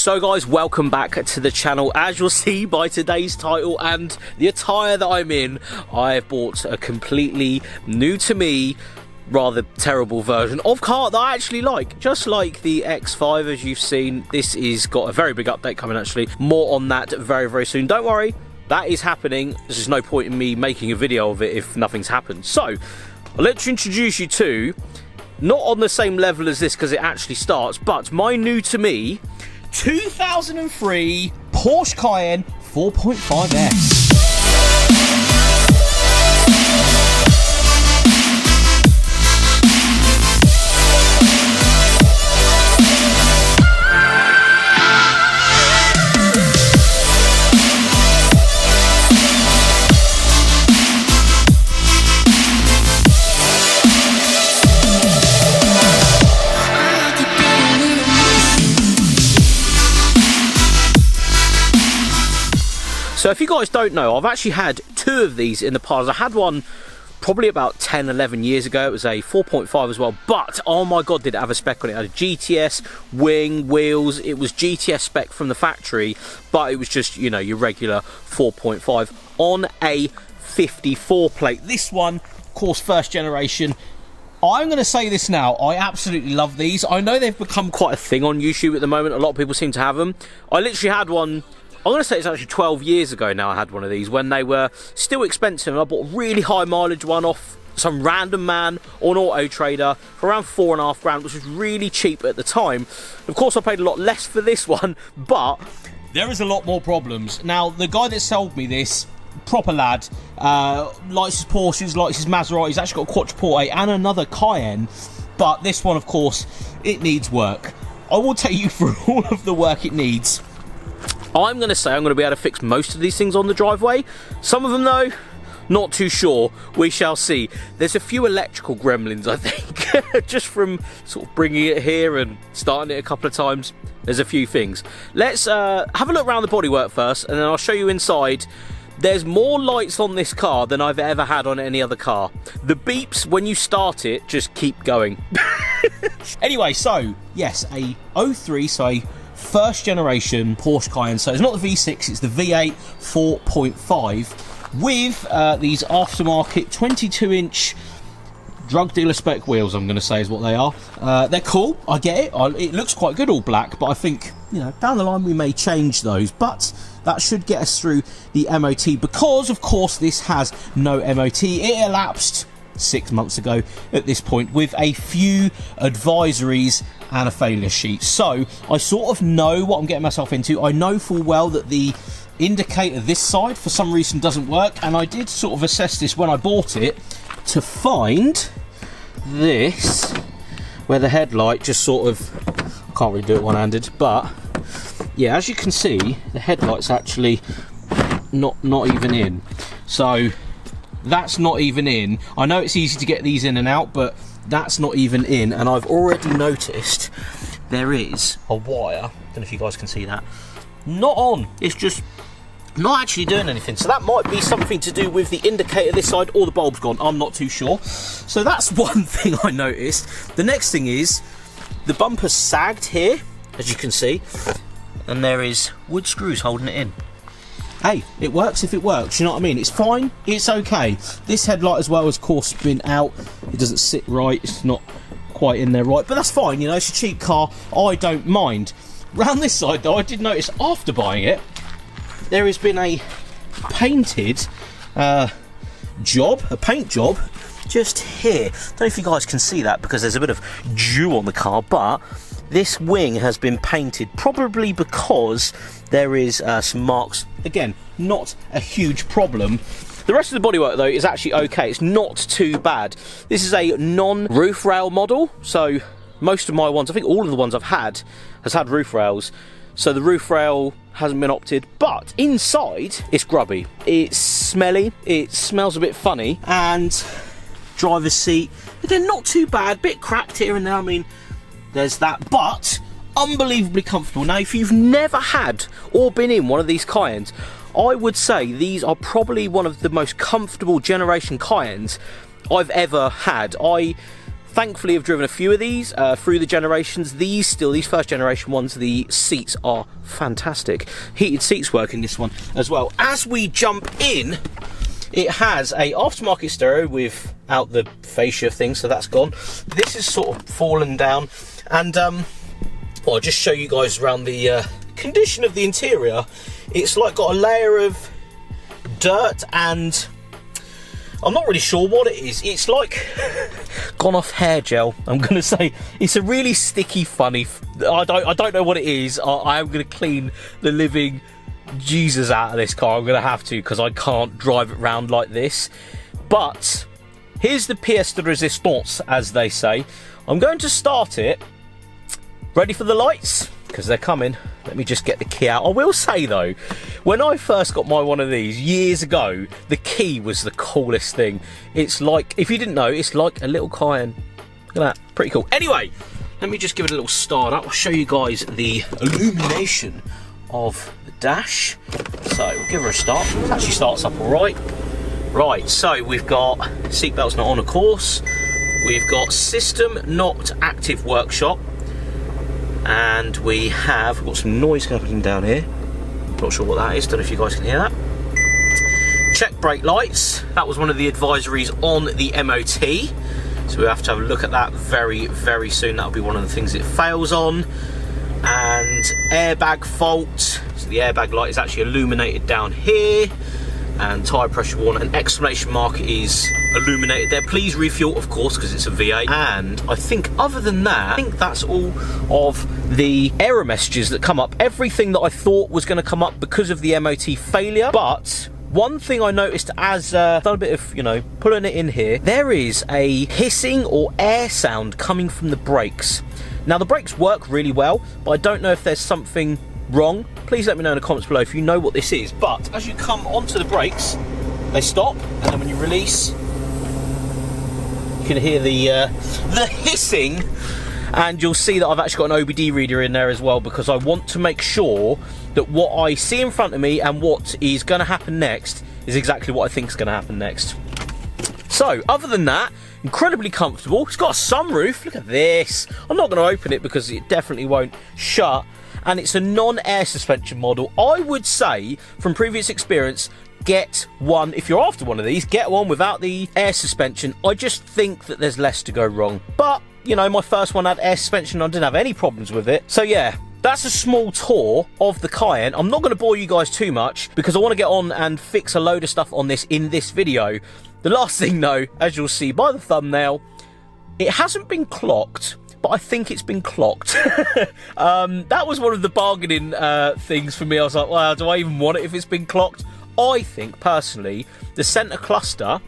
So guys, welcome back to the channel. As you'll see by today's title and the attire that I'm in, I've bought a completely new to me, rather terrible version of car that I actually like. Just like the X5 as you've seen, this is got a very big update coming actually. More on that very, very soon. Don't worry, that is happening. There's no point in me making a video of it if nothing's happened. So, let's introduce you to, not on the same level as this because it actually starts, but my new to me 2003 Porsche Cayenne 4.5S. So if you guys don't know, I've actually had two of these in the past. I had one probably about 10, 11 years ago. It was a 4.5 as well, but oh my god, did it have a spec on it. It had a GTS, wing, wheels. It was GTS spec from the factory, but it was just, you know, your regular 4.5 on a 54 plate. This one, of course, first generation. I'm going to say this now, I absolutely love these. I know they've become quite a thing on YouTube at the moment. A lot of people seem to have them. I literally had one, I'm going to say it's actually 12 years ago now I had one of these when they were still expensive. I bought a really high mileage one off some random man on Auto Trader for around £4.5 grand, which was really cheap at the time. Of course I paid a lot less for this one, but there is a lot more problems. Now the guy that sold me this, proper lad, likes his Porsches, likes his Maserati. He's actually got a Quattroporte and another Cayenne, but this one of course it needs work. I will take you through all of the work it needs. I'm going to say I'm going to be able to fix most of these things on the driveway. Some of them though, not too sure. We shall see. There's a few electrical gremlins I think, just from sort of bringing it here and starting it a couple of times. There's a few things. Let's have a look around the bodywork first and then I'll show you inside. There's more lights on this car than I've ever had on any other car. The beeps when you start it just keep going. Anyway, so yes, a 03, so a first generation Porsche Cayenne. So it's not the V6, it's the V8 4.5 with these aftermarket 22-inch drug dealer spec wheels, I'm going to say is what they are. They're cool, I get it. It looks quite good all black, but I think, you know, down the line we may change those, but that should get us through the MOT because of course this has no MOT. It elapsed 6 months ago at this point with a few advisories and a failure sheet. So I sort of know what I'm getting myself into. I know full well that the indicator this side for some reason doesn't work, and I did sort of assess this when I bought it to find this where the headlight just sort of, I can't really do it one-handed, but yeah, as you can see the headlight's actually not even in. So that's not even in. I know it's easy to get these in and out, but that's not even in, and I've already noticed there is a wire, don't know if you guys can see that, not on. It's just not actually doing anything, so that might be something to do with the indicator this side or the bulb's gone, I'm not too sure. So that's one thing I noticed. The next thing is the bumper's sagged here, as you can see, and there is wood screws holding it in. Hey, it works if it works, you know what I mean? It's fine, it's okay. This headlight as well has of course been out. It doesn't sit right, it's not quite in there right, but that's fine, you know, it's a cheap car, I don't mind. Round this side though, I did notice after buying it, there has been a painted job, a paint job, just here. Don't know if you guys can see that because there's a bit of dew on the car, but this wing has been painted, probably because there is some marks. Again, not a huge problem. The rest of the bodywork though is actually okay, it's not too bad. This is a non-roof rail model, so most of my ones, I think all of the ones I've had, has had roof rails. So the roof rail hasn't been opted, but inside it's grubby, it's smelly, it smells a bit funny, and driver's seat, again, not too bad, bit cracked here and there, I mean, there's that, but unbelievably comfortable. Now, if you've never had or been in one of these Cayennes, I would say these are probably one of the most comfortable generation Cayennes I've ever had. I thankfully I've driven a few of these through the generations. These first generation ones, the seats are fantastic. Heated seats work in this one as well. As we jump in, it has a aftermarket stereo without the fascia thing, so that's gone. This is sort of fallen down, and well, I'll just show you guys around the condition of the interior. It's like got a layer of dirt, and I'm not really sure what it is. It's like gone off hair gel, I'm gonna say. It's a really sticky, funny, I don't know what it is. I am gonna clean the living Jesus out of this car. I'm gonna have to, because I can't drive it around like this. But here's the pièce de résistance, as they say. I'm going to start it. Ready for the lights? Because they're coming. Let me just get the key out. I will say though, when I first got my one of these years ago, the key was the coolest thing. It's like, if you didn't know, it's like a little Cayenne. Look at that, pretty cool. Anyway, let me just give it a little start up. I'll show you guys the illumination of the dash. So we'll give her a start. It actually starts up all right. Right, so we've got seatbelts not on, of course. We've got system not active workshop. And we've got some noise happening down here. Not sure what that is, don't know if you guys can hear that. Check brake lights. That was one of the advisories on the MOT. So we have to have a look at that very, very soon. That'll be one of the things it fails on. And airbag fault. So the airbag light is actually illuminated down here. And tyre pressure warning, an exclamation mark is illuminated there. Please refuel, of course, because it's a V8. And I think other than that, I think that's all of the error messages that come up. Everything that I thought was going to come up because of the MOT failure. But one thing I noticed as done a bit of, you know, pulling it in here, there is a hissing or air sound coming from the brakes. Now the brakes work really well, but I don't know if there's something wrong. Please let me know in the comments below if you know what this is. But as you come onto the brakes, they stop, and then when you release, you can hear the hissing, and you'll see that I've actually got an OBD reader in there as well, because I want to make sure that what I see in front of me and what is going to happen next is exactly what I think is going to happen next. So other than that, incredibly comfortable. It's got a sunroof. Look at this. I'm not going to open it because it definitely won't shut. And it's a non-air suspension model. I would say, from previous experience, get one, if you're after one of these, get one without the air suspension. I just think that there's less to go wrong. But, you know, my first one had air suspension. I didn't have any problems with it. So yeah, that's a small tour of the Cayenne. I'm not going to bore you guys too much, because I want to get on and fix a load of stuff on this in this video. The last thing though, as you'll see by the thumbnail, it hasn't been clocked, but I think it's been clocked. That was one of the bargaining things for me. I was like, well, do I even want it if it's been clocked? I think, personally, the centre cluster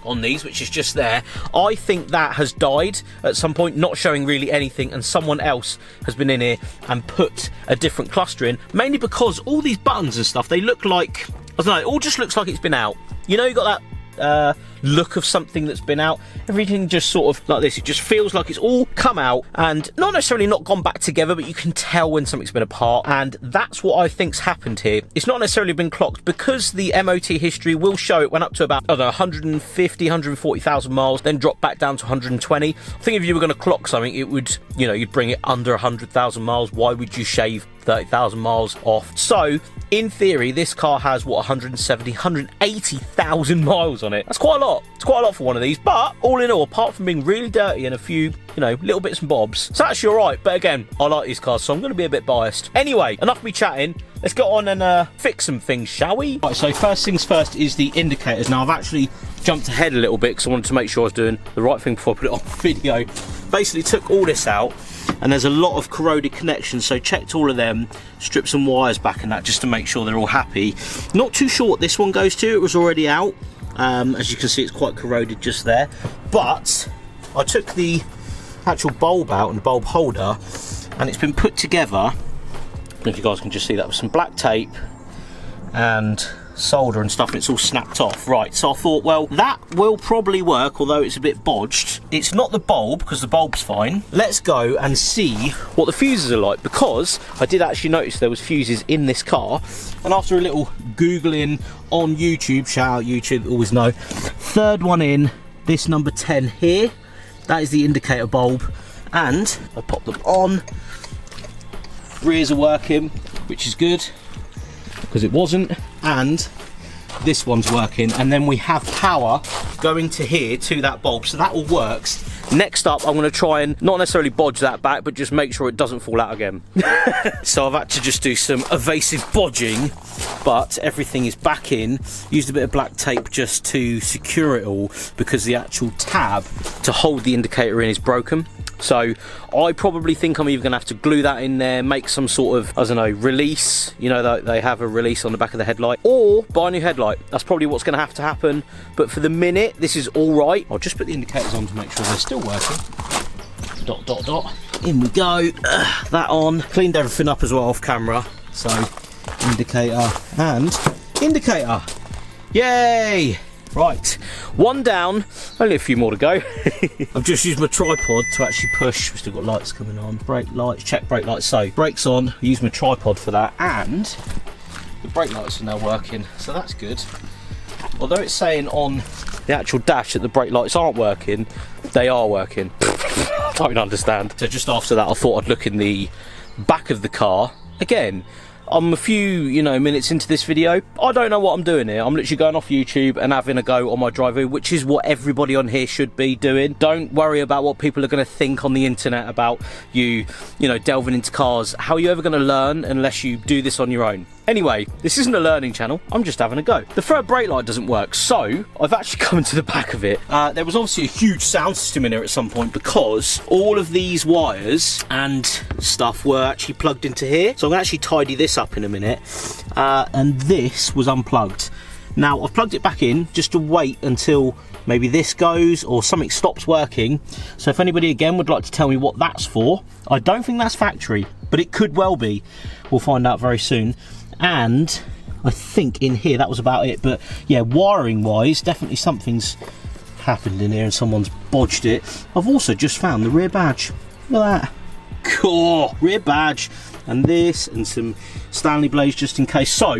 on these, which is just there, I think that has died at some point, not showing really anything, and someone else has been in here and put a different cluster in, mainly because all these buttons and stuff, they look like, I don't know, it all just looks like it's been out. You know, you got that look of something that's been out. Everything just sort of like this. It just feels like it's all come out and not necessarily not gone back together, but you can tell when something's been apart, and that's what I think's happened here. It's not necessarily been clocked, because the MOT history will show it went up to about, I don't know, 150, 140,000 miles, then dropped back down to 120. I think if you were going to clock something, it would, you know, you'd bring it under 100,000 miles. Why would you shave 30,000 miles off? So in theory, this car has what, 170, 180,000 miles on it. That's quite a lot. It's quite a lot for one of these, but all in all, apart from being really dirty and a few, you know, little bits and bobs, it's actually all right. But again, I like these cars, so I'm going to be a bit biased. Anyway, enough of me chatting. Let's get on and fix some things, shall we? Right, so first things first is the indicators. Now, I've actually jumped ahead a little bit because I wanted to make sure I was doing the right thing before I put it on video. Basically took all this out, and there's a lot of corroded connections, so checked all of them, stripped some wires back and that, just to make sure they're all happy. Not too sure what this one goes to. It was already out. As you can see, it's quite corroded just there. But I took the actual bulb out and the bulb holder, and it's been put together. I don't know if you guys can just see that, with some black tape and solder and stuff, and it's all snapped off. Right, so I thought, well, that will probably work, although it's a bit bodged. It's not the bulb, because the bulb's fine. Let's go and see what the fuses are like, because I did actually notice there was fuses in this car, and after a little googling on YouTube, shout out YouTube, always know, third one in, this number 10 here, that is the indicator bulb, and I pop them on. Rears are working, which is good, because it wasn't, and this one's working, and then we have power going to here to that bulb, so that all works. Next up, I'm going to try and not necessarily bodge that back, but just make sure it doesn't fall out again. So I've had to just do some evasive bodging, but everything is back in. Used a bit of black tape just to secure it all, because the actual tab to hold the indicator in is broken. So I probably think I'm either going to have to glue that in there, make some sort of, I don't know, release. You know, they have a release on the back of the headlight, or buy a new headlight. That's probably what's going to have to happen. But for the minute, this is all right. I'll just put the indicators on to make sure they're still working. Dot, dot, dot. In we go. That on. Cleaned everything up as well off camera. So indicator and indicator. Yay! Right, one down, only a few more to go. I've just used my tripod to actually push. We've still got lights coming on, brake lights, check brake lights. So brakes on, I use my tripod for that, and the brake lights are now working, so that's good. Although it's saying on the actual dash that the brake lights aren't working, they are working. I don't understand. So just after that, I thought I'd look in the back of the car. Again, I'm a few, minutes into this video. I don't know what I'm doing here. I'm literally going off YouTube and having a go on my driver, which is what everybody on here should be doing. Don't worry about what people are going to think on the internet about you, delving into cars. How are you ever going to learn unless you do this on your own? Anyway, this isn't a learning channel, I'm just having a go. The front brake light doesn't work, so I've actually come into the back of it. There was obviously a huge sound system in here at some point, because all of these wires and stuff were actually plugged into here. So I'm gonna actually tidy this up in a minute. And this was unplugged. Now I've plugged it back in just to wait until maybe this goes or something stops working. So if anybody again would like to tell me what that's for, I don't think that's factory, but it could well be. We'll find out very soon. And I think in here that was about it, but yeah, wiring wise definitely something's happened in here and someone's bodged it. I've also just found the rear badge. Look at that, cool rear badge, and this and some Stanley blades just in case. So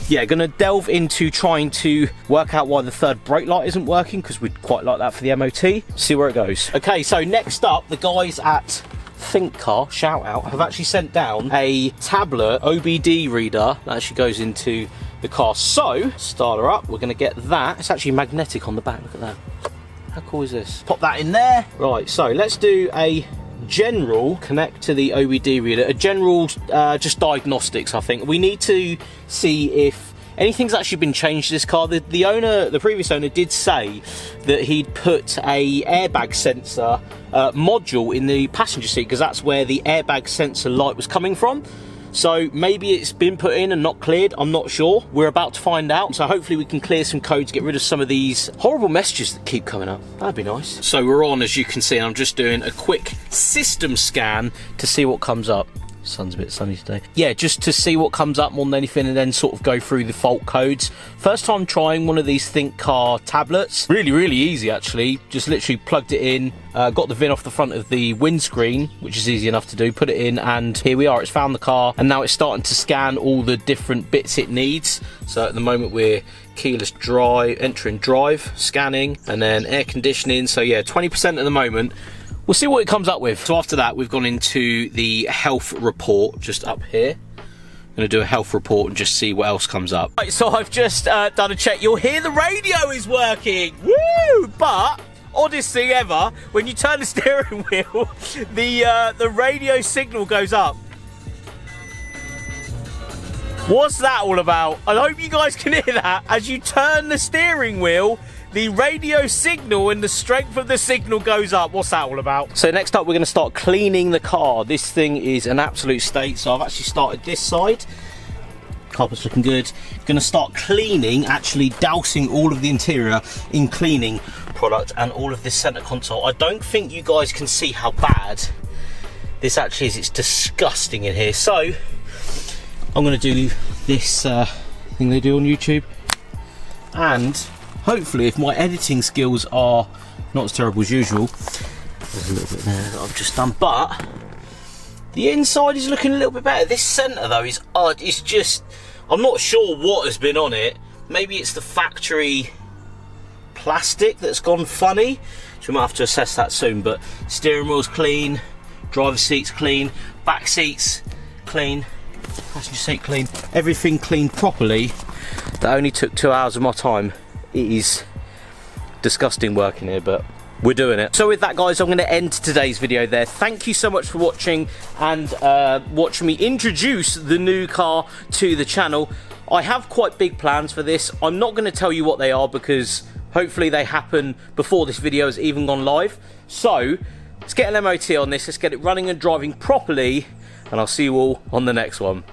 yeah, gonna delve into trying to work out why the third brake light isn't working, because we'd quite like that for the MOT. See where it goes. Okay, so next up, the guys at Thinkcar, shout out, have actually sent down a tablet OBD reader that actually goes into the car. So start her up, we're going to get that. It's actually magnetic on the back, look at that. How cool is this? Pop that in there. Right, so let's do a general connect to the OBD reader, a general just diagnostics. I think we need to see if anything's actually been changed to this car. The previous owner did say that he'd put a airbag sensor module in the passenger seat, because that's where the airbag sensor light was coming from. So maybe it's been put in and not cleared, I'm not sure. We're about to find out. So hopefully we can clear some codes, get rid of some of these horrible messages that keep coming up. That'd be nice. So we're on, as you can see, and I'm just doing a quick system scan to see what comes up. Sun's a bit sunny today. Yeah, just to see what comes up more than anything, and then sort of go through the fault codes. First time trying one of these Thinkcar tablets. Really, really easy actually. Just literally plugged it in, got the VIN off the front of the windscreen, which is easy enough to do, put it in, and here we are. It's found the car, and now it's starting to scan all the different bits it needs. So at the moment we're keyless drive, entering drive, scanning, and then air conditioning. So yeah, 20% at the moment. We'll see what it comes up with. So after that, we've gone into the health report just up here. I'm going to do a health report and just see what else comes up. Right, so I've just done a check. You'll hear the radio is working. Woo! But oddest thing ever, when you turn the steering wheel, the radio signal goes up. What's that all about? I hope you guys can hear that. As you turn the steering wheel, the radio signal and the strength of the signal goes up. What's that all about? So next up, we're going to start cleaning the car. This thing is an absolute state. So I've actually started this side. Carpet's looking good. Going to start cleaning, actually dousing all of the interior in cleaning product and all of this center console. I don't think you guys can see how bad this actually is. It's disgusting in here. So I'm going to do this thing they do on YouTube, and hopefully, if my editing skills are not as terrible as usual, there's a little bit there that I've just done, but the inside is looking a little bit better. This centre though is odd. It's just, I'm not sure what has been on it. Maybe it's the factory plastic that's gone funny, so we might have to assess that soon. But steering wheel's clean, driver's seat's clean, back seat's clean, passenger seat clean, everything cleaned properly. That only took 2 hours of my time. It is disgusting working here, but we're doing it. So with that, guys, I'm going to end today's video there. Thank you so much for watching and watching me introduce the new car to the channel. I have quite big plans for this. I'm not going to tell you what they are because hopefully they happen before this video has even gone live. So let's get an MOT on this, let's get it running and driving properly, and I'll see you all on the next one.